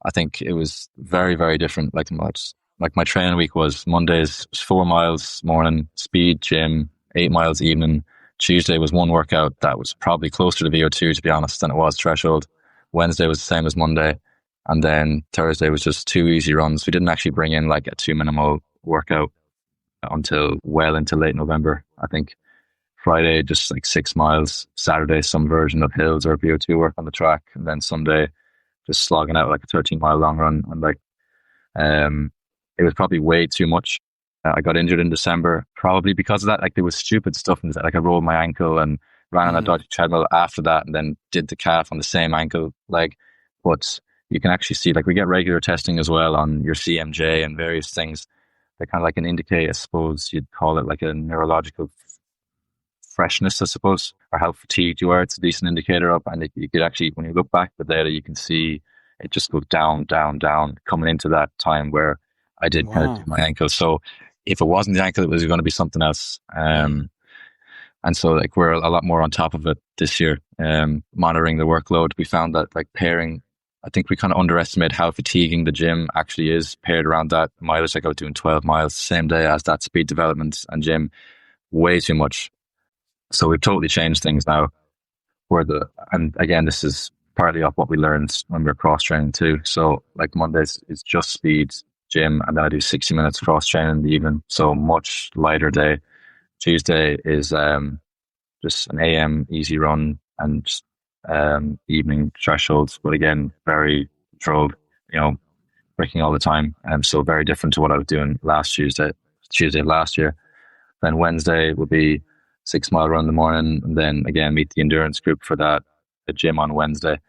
I think it was very, very different. Like my training week was Mondays, 4 miles morning, speed, gym, 8 miles evening. Tuesday was one workout that was probably closer to VO2, to be honest, than it was threshold. Wednesday was the same as Monday. And then Thursday was just 2 easy runs. We didn't actually bring in like a 2 minimal workout until well into late November. I think Friday just like 6 miles, Saturday some version of hills or VO2 work on the track, and then Sunday just slogging out like a 13-mile long run. And like it was probably way too much. I got injured in December probably because of that. Like there was stupid stuff in that. Like I rolled my ankle and ran on a dodgy treadmill after that, and then did the calf on the same ankle leg. But you can actually see, like, we get regular testing as well on your CMJ and various things. They kind of like an indicate, I suppose you'd call it like a neurological freshness, I suppose, or how fatigued you are. It's a decent indicator up. And you could actually, when you look back at the data, you can see it just goes down, down, down, coming into that time where I did kind of do my ankle. So if it wasn't the ankle, it was going to be something else. And so like we're a lot more on top of it this year, monitoring the workload. We found that like pairing, I think we kind of underestimate how fatiguing the gym actually is paired around that mileage. Like I was doing 12 miles the same day as that speed development and gym, way too much. So we've totally changed things now. And again, this is partly off what we learned when we were cross training too. So like Mondays is just speed, gym, and then I do 60 minutes cross training in the evening. So much lighter day. Tuesday is just an AM easy run and just, evening thresholds, but again, very controlled, breaking all the time. So very different to what I was doing Tuesday last year. Then Wednesday will be 6 mile run in the morning, and then again meet the endurance group for that, the gym on Wednesday.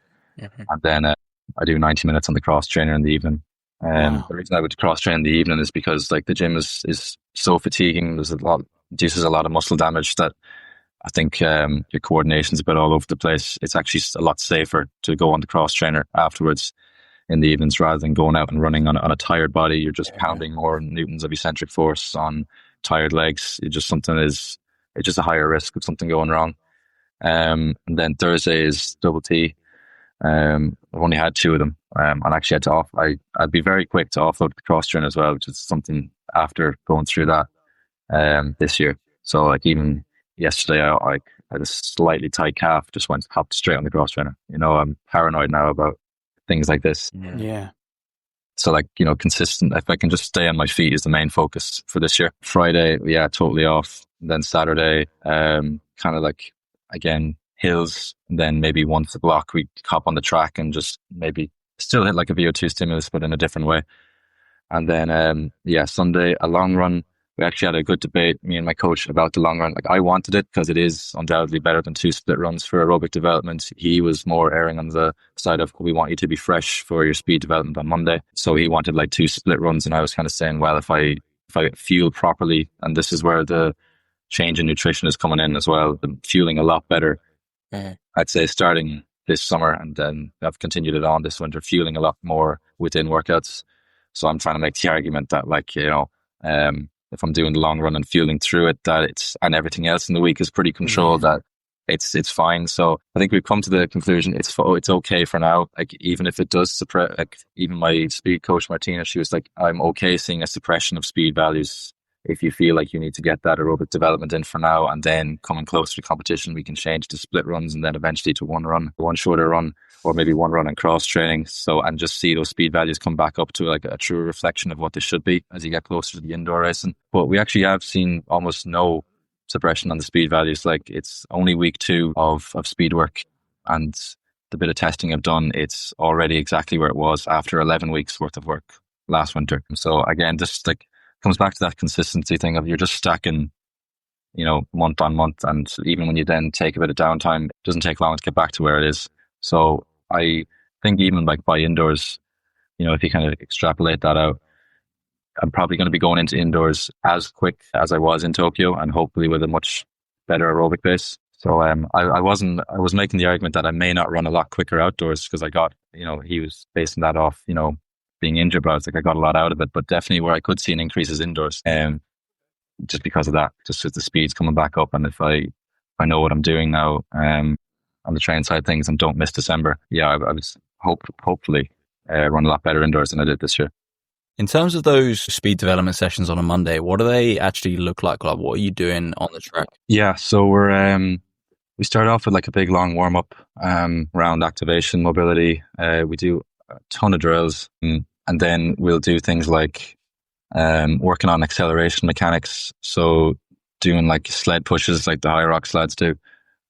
Mm-hmm. And then I do 90 minutes on the cross trainer in the evening. The reason I would cross train in the evening is because like the gym is so fatiguing. Induces a lot of muscle damage that I think your coordination's a bit all over the place. It's actually a lot safer to go on the cross trainer afterwards in the evenings rather than going out and running on a tired body. You're just pounding more newtons of centric force on tired legs. It's just a higher risk of something going wrong. And then Thursday is double T. I've only had 2 of them. And actually had to I'd be very quick to offload the cross train as well, which is something after going through that this year. So like even yesterday, I had a slightly tight calf, just hopped straight on the cross trainer. I'm paranoid now about things like this. Yeah. So like, consistent, if I can just stay on my feet is the main focus for this year. Friday, totally off. And then Saturday, kind of like, again, hills, and then maybe once a block, we hop on the track and just maybe still hit like a VO2 stimulus, but in a different way. And then, Sunday, a long run. We actually had a good debate, me and my coach, about the long run. Like I wanted it because it is undoubtedly better than 2 split runs for aerobic development. He was more erring on the side of, we want you to be fresh for your speed development on Monday. So he wanted like 2 split runs. And I was kind of saying, well, if I fuel properly, and this is where the change in nutrition is coming in as well, the fueling a lot better. I'd say starting this summer, and then I've continued it on this winter, fueling a lot more within workouts. So I'm trying to make the argument that like, if I'm doing the long run and fueling through it, that and everything else in the week is pretty controlled, that it's fine. So I think we've come to the conclusion it's okay for now. Like even if it does suppress, like even my speed coach Martina, she was like, I'm okay seeing a suppression of speed values if you feel like you need to get that aerobic development in for now, and then coming closer to competition, we can change to split runs and then eventually to one run, one shorter run, or maybe one run and cross training. So, and just see those speed values come back up to like a true reflection of what they should be as you get closer to the indoor racing. But we actually have seen almost no suppression on the speed values. Like, it's only week 2 of speed work, and the bit of testing I've done, it's already exactly where it was after 11 weeks worth of work last winter. So again, just like comes back to that consistency thing of you're just stacking, month on month. And even when you then take a bit of downtime, it doesn't take long to get back to where it is. So I think even like by indoors, if you kind of extrapolate that out, I'm probably going to be going into indoors as quick as I was in Tokyo, and hopefully with a much better aerobic base. So I was making the argument that I may not run a lot quicker outdoors because I got, he was basing that off, being injured, but I was like, I got a lot out of it. But definitely where I could see an increase is indoors, just because of that, just with the speeds coming back up. And if I know what I'm doing now on the training side of things and don't miss December, I was hopefully run a lot better indoors than I did this year. In terms of those speed development sessions on a Monday, what do they actually look like? Like, what are you doing on the track? Yeah, so we start off with like a big long warm up round activation, mobility. We do a ton of drills, and then we'll do things like working on acceleration mechanics. So doing like sled pushes like the high rock sleds do.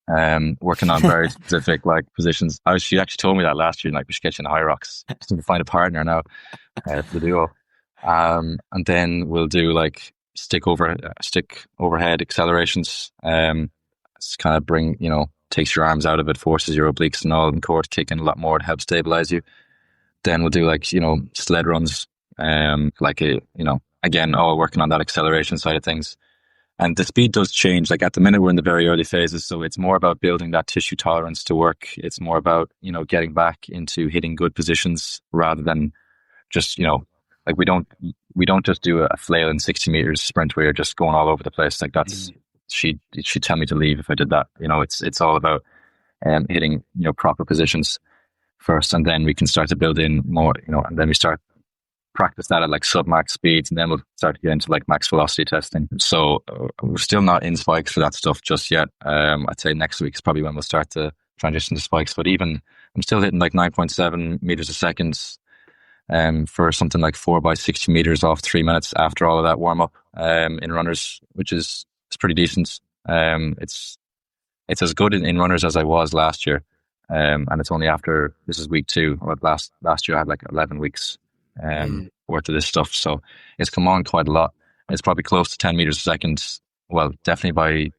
Working on very specific like positions. She actually told me that last year, like we should get you in the high rocks. Just need to find a partner now for the duo. And then we'll do like stick overhead accelerations. It's kind of takes your arms out of it, forces your obliques and all, and core to kick in a lot more to help stabilize you. Then we'll do like, sled runs, again, all working on that acceleration side of things. And the speed does change. Like at the minute, we're in the very early phases. So it's more about building that tissue tolerance to work. It's more about, getting back into hitting good positions rather than just, like we don't just do a flail in 60 meters sprint where you're just going all over the place. Like that's, she'd tell me to leave if I did that. It's all about hitting, proper positions first, and then we can start to build in more, and then we start practice that at like sub-max speeds, and then we'll start to get into like max velocity testing. So we're still not in spikes for that stuff just yet. I'd say next week is probably when we'll start to transition to spikes, but even I'm still hitting like 9.7 meters a second for something like 4 by 60 meters off 3 minutes after all of that warm up in runners, which is pretty decent. It's as good in runners as I was last year, and it's only after, this is week 2. Last year I had like 11 weeks worth of this stuff, so it's come on quite a lot. It's probably close to 10 meters a second. Well, definitely by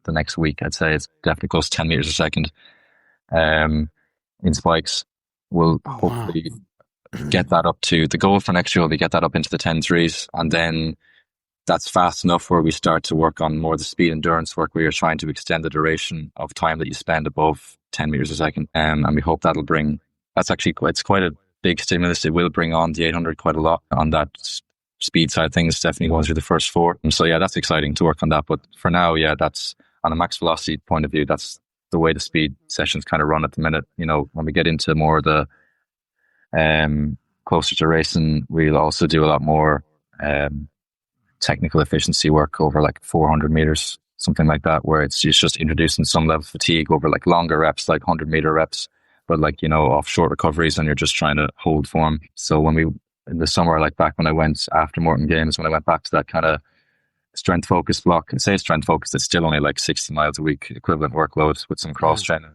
the next week, I'd say it's definitely close to 10 meters a second in spikes. We'll hopefully get that up to, the goal for next year will be get that up into the 10.3s, and then that's fast enough where we start to work on more of the speed endurance work where you're trying to extend the duration of time that you spend above 10 meters a second. And we hope that'll bring, it's quite a big stimulus. It will bring on the 800 quite a lot on that speed side of things, definitely going through the first 4. And so, that's exciting to work on that. But for now, that's on a max velocity point of view, that's the way the speed sessions kind of run at the minute. When we get into more of the closer to racing, we'll also do a lot more technical efficiency work over like 400 meters, something like that, where it's just introducing some level of fatigue over like longer reps, like 100-meter reps, but like, off short recoveries, and you're just trying to hold form. So when we, in the summer, like back when I went after Morton Games, when I went back to that kind of strength focused block, and say strength focused, it's still only like 60 miles a week equivalent workload with some cross training,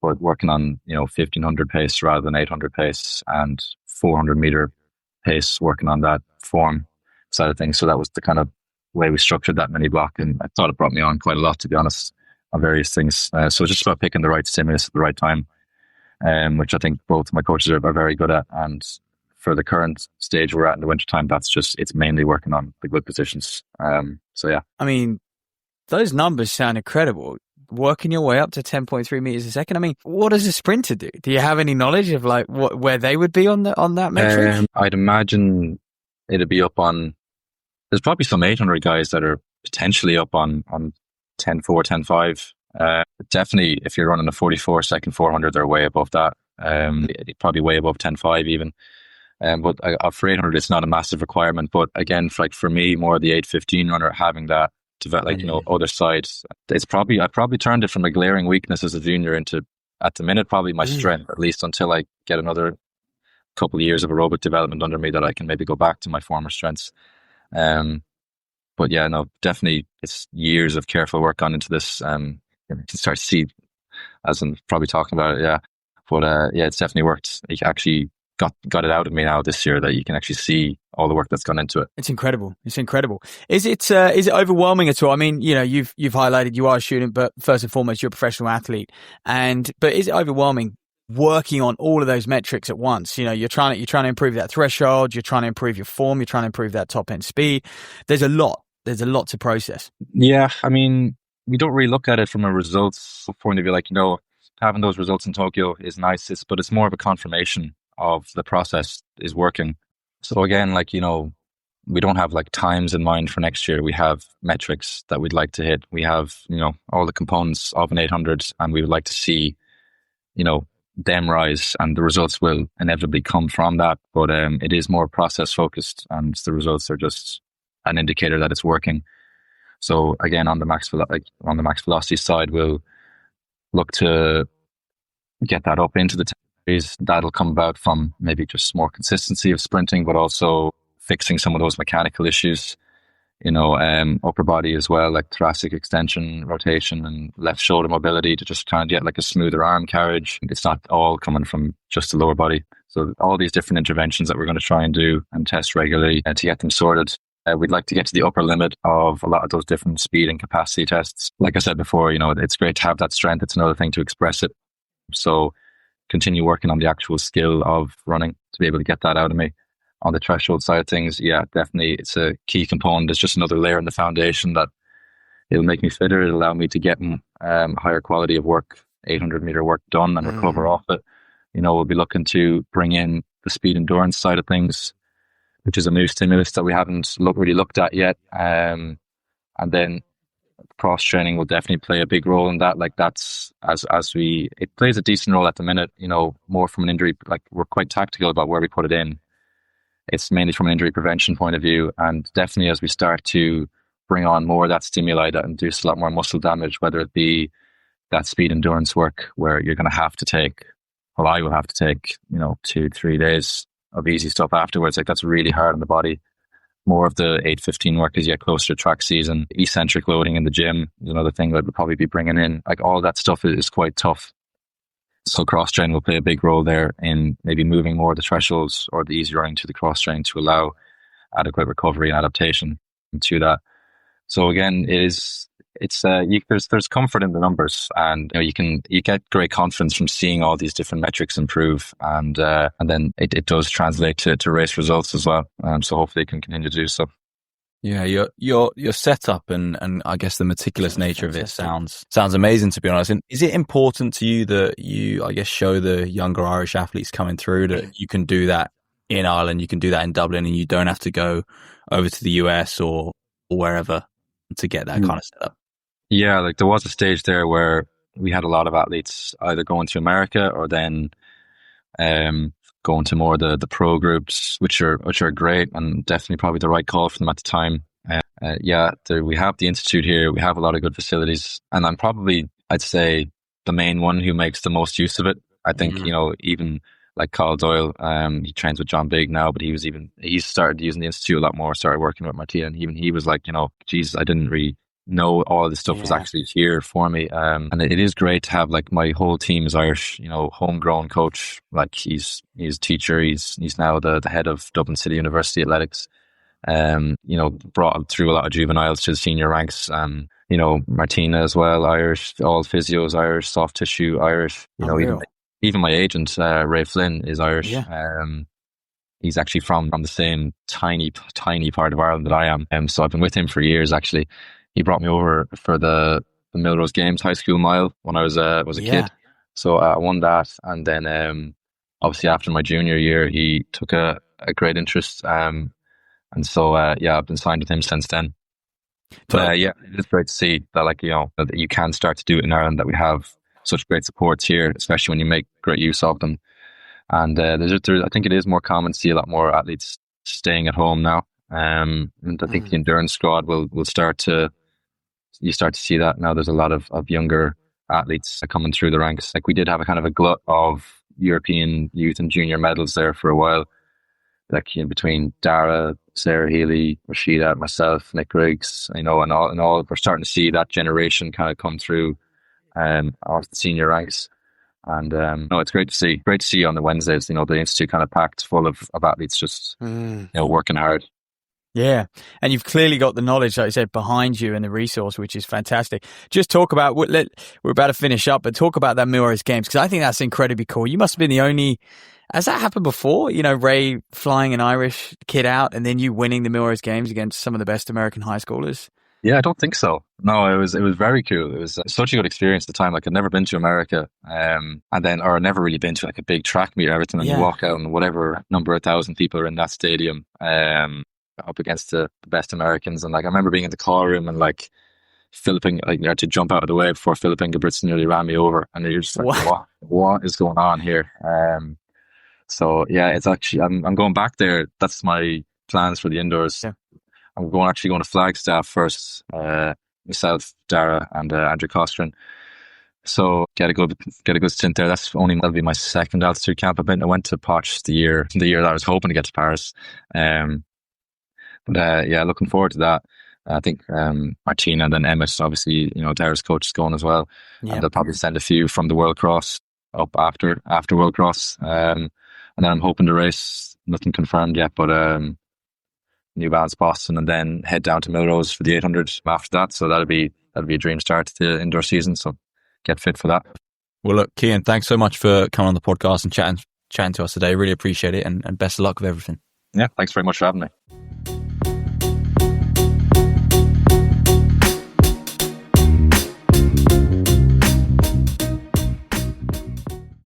but working on, 1500 pace rather than 800 pace and 400-meter pace, working on that form side of things. So that was the kind of way we structured that mini block, and I thought it brought me on quite a lot, to be honest, on various things. So it's just about picking the right stimulus at the right time, which I think both my coaches are very good at. And for the current stage we're at in the wintertime, it's mainly working on the good positions. So yeah. I mean, those numbers sound incredible. Working your way up to 10.3 meters a second. I mean, what does a sprinter do? Do you have any knowledge of like where they would be on that metric? I'd imagine it'd be up on, there's probably some 800 guys that are potentially up on 10.4, 10.5. Definitely, if you're running a 44 second 400, they're way above that. Probably way above 10.5 even. But for 800, it's not a massive requirement. But again, for me, more the 815 runner, having that other side, I probably turned it from a glaring weakness as a junior into, at the minute, probably my strength, at least until I get another couple of years of aerobic development under me, that I can maybe go back to my former strengths. But yeah, no, definitely it's years of careful work gone into this. You can start to see, as I'm probably talking about it, yeah. But yeah, it's definitely worked. It actually got it out of me now this year, that you can actually see all the work that's gone into it. It's incredible. It's incredible. Is it overwhelming at all? I mean, you've highlighted you are a student, but first and foremost, you're a professional athlete. But is it overwhelming working on all of those metrics at once? You're trying to improve that threshold. You're trying to improve your form. You're trying to improve that top end speed. There's a lot to process. Yeah, I mean, we don't really look at it from a results point of view. Having those results in Tokyo is nice, but it's more of a confirmation of the process is working. So again, we don't have times in mind for next year. We have metrics that we'd like to hit. We have, all the components of an 800, and we would like to see, them rise, and the results will inevitably come from that. But it is more process focused, and the results are just an indicator that it's working. So again, on the max velocity side, we'll look to get that up into the series. That'll come about from maybe just more consistency of sprinting, but also fixing some of those mechanical issues. Upper body as well, like thoracic extension, rotation, and left shoulder mobility, to just kind of get a smoother arm carriage. It's not all coming from just the lower body. So all these different interventions that we're going to try and do and test regularly to get them sorted. We'd like to get to the upper limit of a lot of those different speed and capacity tests. Like I said before, it's great to have that strength. It's another thing to express it. So continue working on the actual skill of running to be able to get that out of me. On the threshold side of things, yeah, definitely it's a key component. It's just another layer in the foundation that it'll make me fitter. It'll allow me to get higher quality of work, 800 meter work done, and recover off it. We'll be looking to bring in the speed endurance side of things, which is a new stimulus that we haven't really looked at yet. And then cross training will definitely play a big role in that. It plays a decent role at the minute, more from an injury, we're quite tactical about where we put it in. It's mainly from an injury prevention point of view. And definitely as we start to bring on more of that stimuli that induce a lot more muscle damage, whether it be that speed endurance work where you're going to have to take, I will have to take, 2-3 days of easy stuff afterwards. That's really hard on the body. More of the 815 work as you get closer to track season. Eccentric loading in the gym is another thing that we'll probably be bringing in. All that stuff is quite tough. So cross train will play a big role there in maybe moving more of the thresholds or the easy running to the cross train to allow adequate recovery and adaptation to that. So again, there's comfort in the numbers, and you get great confidence from seeing all these different metrics improve, and then it does translate to race results as well. So hopefully it can continue to do so. Yeah, your setup and I guess the meticulous nature of it sounds amazing, to be honest. And is it important to you that you, I guess, show the younger Irish athletes coming through that you can do that in Ireland, you can do that in Dublin, and you don't have to go over to the US or wherever to get that kind of setup? Yeah, there was a stage there where we had a lot of athletes either going to America or then going to more the pro groups, which are great and definitely probably the right call for them at the time. We have the institute here. We have a lot of good facilities, and I'm probably, I'd say, the main one who makes the most use of it. I think even like Carl Doyle, he trains with John Big now, but he started using the institute a lot more. Started working with Martina, and even he was like, Jesus, I didn't really know all of this stuff was actually here for me. And it is great to have my whole team is Irish, homegrown coach. He's a teacher. He's now the head of Dublin City University Athletics. Brought through a lot of juveniles to the senior ranks. Martina as well, Irish, all physios Irish, soft tissue Irish. Even my agent, Ray Flynn, is Irish. Yeah. He's actually from the same tiny part of Ireland that I am. So I've been with him for years, actually. He brought me over for the Milrose Games high school mile when I was a kid. So I won that. And then obviously after my junior year, he took a great interest. And so, I've been signed with him since then. But it is great to see that, that you can start to do it in Ireland, that we have such great supports here, especially when you make great use of them. And I think it is more common to see a lot more athletes staying at home now. And I think the endurance squad will start to, you start to see that now. There's a lot of younger athletes coming through the ranks. Like we did have a kind of a glut of European youth and junior medals there for a while. Like between Dara, Sarah Healy, Rashida, myself, Nick Griggs, and all, we're starting to see that generation kind of come through off the senior ranks. And no, it's great to see. Great to see on the Wednesdays, the institute kind of packed full of athletes just working hard. Yeah, and you've clearly got the knowledge, like I said, behind you and the resource, which is fantastic. Just talk about, we're about to finish up, but talk about that Milrose Games, because I think that's incredibly cool. You must have been the only, has that happened before? Ray flying an Irish kid out and then you winning the Milrose Games against some of the best American high schoolers? Yeah, I don't think so. No, it was very cool. It was such a good experience at the time. Like I'd never been to America, or never really been to like a big track meet or everything. And you walk out and whatever number of 1,000 people are in that stadium, up against the best Americans. And like I remember being in the call room and like Philip, like you had to jump out of the way before Philip Ingebrigtsen nearly ran me over, and you're just like, what is going on here? So yeah, it's actually I'm going back there. That's my plans for the indoors. Yeah. I'm going to Flagstaff first, myself, Dara, and Andrew Costrin. So get a good stint there. That'll be my second altitude camp. I went to Potch the year that I was hoping to get to Paris. Yeah, looking forward to that. I think Martina and then Emmett, obviously, Dara's coach is going as well. Yeah. And they'll probably send a few from the World Cross up after World Cross. And then I'm hoping to race, nothing confirmed yet, but New Balance Boston, and then head down to Milrose for the 800 after that. So that'll be a dream start to the indoor season. So get fit for that. Well, look, Cian, thanks so much for coming on the podcast and chatting to us today. Really appreciate it, and best of luck with everything. Yeah, thanks very much for having me.